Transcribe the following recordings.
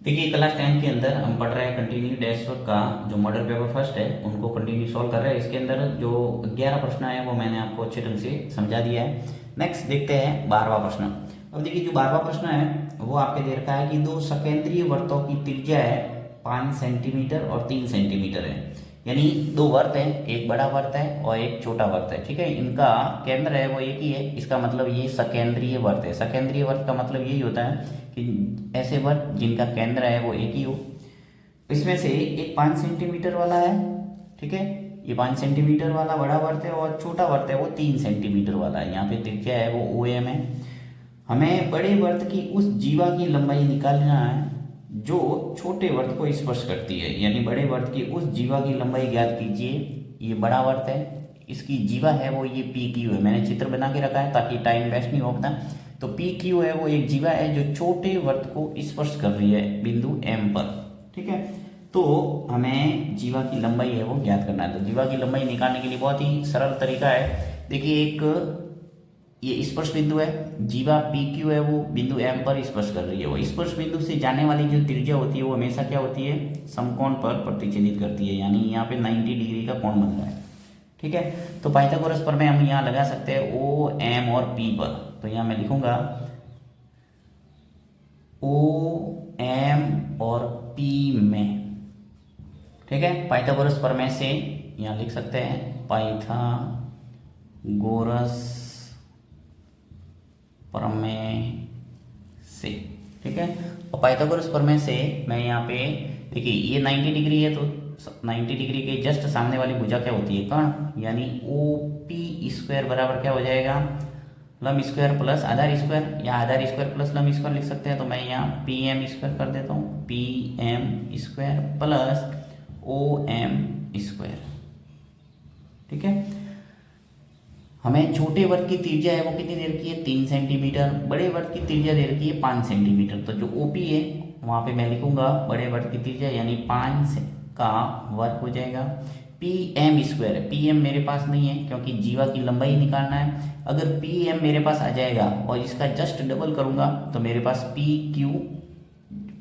देखिए क्लास 10 के अंदर हम पढ़ रहे हैं कंटिन्यू डैश का जो मॉडल पेपर फर्स्ट है उनको कंटिन्यू सॉल्व कर रहे हैं। इसके अंदर जो 11 प्रश्न है वो मैंने आपको अच्छे ढंग से समझा दिया है। नेक्स्ट देखते हैं 12वां प्रश्न। अब देखिए जो 12वां प्रश्न है वो आपके दे रखा है कि दो सकेंद्रीय वृत्तों की त्रिज्या है 5 सेंटीमीटर और 3 सेंटीमीटर है। यानी दो वर्त है, एक बड़ा वर्त है और एक छोटा वर्त है। ठीक है, इनका केंद्र है वो एक ही है, इसका मतलब ये सकेंद्रीय वर्त है। सकेंद्रीय वर्त का मतलब यही होता है कि ऐसे वर्त जिनका केंद्र है वो एक ही हो। इसमें से एक 5 सेंटीमीटर वाला है, ठीक है, ये 5 सेंटीमीटर वाला बड़ा वर्त है और छोटा वर्त है वो 3 सेंटीमीटर वाला है। यहाँ पे त्रिज्या है वो OM है। हमें बड़े वर्त की उस जीवा की लंबाई निकालना है जो छोटे वर्त को स्पर्श करती है। यानी बड़े वर्त की उस जीवा की लंबाई ज्ञात कीजिए। ये बड़ा वर्त है, इसकी जीवा है वो ये PQ है। मैंने चित्र बना के रखा है ताकि टाइम वेस्ट नहीं होता। तो PQ है वो एक जीवा है जो छोटे वर्त को स्पर्श कर रही है बिंदु M पर। ठीक है, तो हमें जीवा की लंबाई है वो ज्ञात करना है। तो जीवा की लंबाई निकालने के लिए बहुत ही सरल तरीका है। देखिए एक ये स्पर्श बिंदु है, जीवा PQ है वो बिंदु M पर स्पर्श कर रही है। वो स्पर्श बिंदु से जाने वाली जो त्रिज्या होती है वो हमेशा क्या होती है, समकोण पर प्रतिच्छेदित करती है। यानी यहाँ पे 90 डिग्री का कोण बन रहा है। ठीक है, तो पाइथागोरस पर में हम यहाँ लगा सकते हैं OM और P पर। तो यहाँ मैं लिखूंगा OM और P में। ठीक है, पाइथागोरस प्रमेय से यहाँ लिख सकते हैं पाइथागोरस प्रमेय से। ठीक है, और पाइथागोरस प्रमेय से मैं यहाँ पे देखिए ये 90 डिग्री है, तो 90 डिग्री के जस्ट सामने वाली भुजा क्या होती है, कर्ण। यानी OP स्क्वायर बराबर क्या हो जाएगा, लंब स्क्वायर प्लस आधार स्क्वायर, या आधार स्क्वायर प्लस लंब स्क्वायर लिख सकते हैं। तो मैं यहाँ PM स्क्वायर कर देता हूँ, PM square plus OM square. ठीक है, हमें छोटे वर्ग की त्रिज्या है वो कितनी दे रखी है, 3 सेंटीमीटर। बड़े वर्ग की त्रिज्या दे रखी है 5 सेंटीमीटर। तो जो OP है वहाँ पे मैं लिखूंगा बड़े वर्ग की त्रिज्या यानी 5 का वर्ग हो जाएगा। PM स्क्वायर है, PM मेरे पास नहीं है क्योंकि जीवा की लंबाई निकालना है। अगर PM मेरे पास आ जाएगा और इसका जस्ट डबल करूंगा तो मेरे पास PQ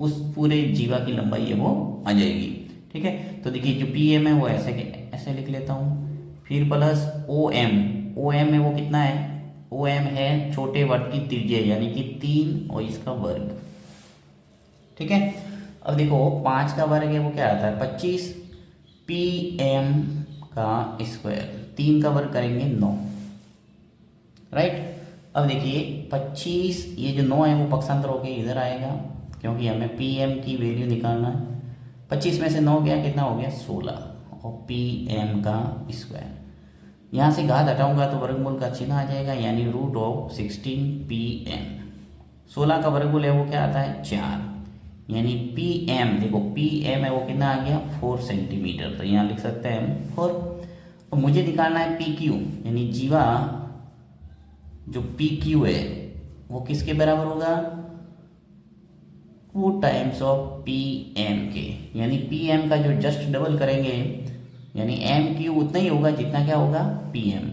उस पूरे जीवा की लंबाई है वो आ जाएगी। ठीक है, तो देखिए जो PM है वो ऐसे लिख लेता हूँ, फिर प्लस OM में वो कितना है, OM है छोटे वर्ग की त्रिज्या यानी कि 3 और इसका वर्ग। ठीक है, अब देखो 5 का वर्ग है वो क्या आता है 25, PM का स्क्वायर, 3 का वर्ग करेंगे 9। राइट, अब देखिए 25 ये जो 9 है वो पक्षांतर होके इधर आएगा क्योंकि हमें PM की वैल्यू निकालना है। 25 में से 9 गया, कितना हो गया 16, और PM का स्क्वायर। यहाँ से घात हटाऊंगा तो वर्गमूल का चिन्ह आ जाएगा यानी √16 PM। 16 का वर्गमूल है वो क्या आता है 4, यानी PM देखो PM है वो कितना आ गया 4 सेंटीमीटर। तो यहाँ लिख सकते हैं हम 4। और मुझे निकालना है PQ यानी जीवा जो PQ है वो किसके बराबर होगा, 2 टाइम्स ऑफ PM के। यानी PM का जो जस्ट डबल करेंगे यानी MQ उतना ही होगा जितना क्या होगा PM।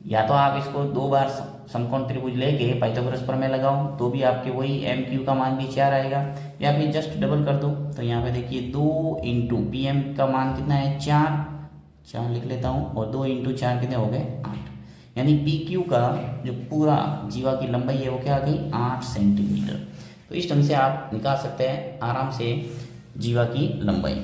या तो आप इसको 2 बार समकोण त्रिभुज लेके पाइथागोरस प्रमेय लगाओ तो भी आपके वही MQ का मान भी 4 आएगा, या फिर जस्ट डबल कर दो। तो यहाँ पे देखिए 2 इंटू PM का मान कितना है 4 लिख लेता हूँ, और 2 इंटू 4 कितने हो गए 8। यानी PQ का जो पूरा जीवा की लंबाई है वो क्या आ गई 8 सेंटीमीटर। तो इस ढंग से आप निकाल सकते हैं आराम से जीवा की लंबाई।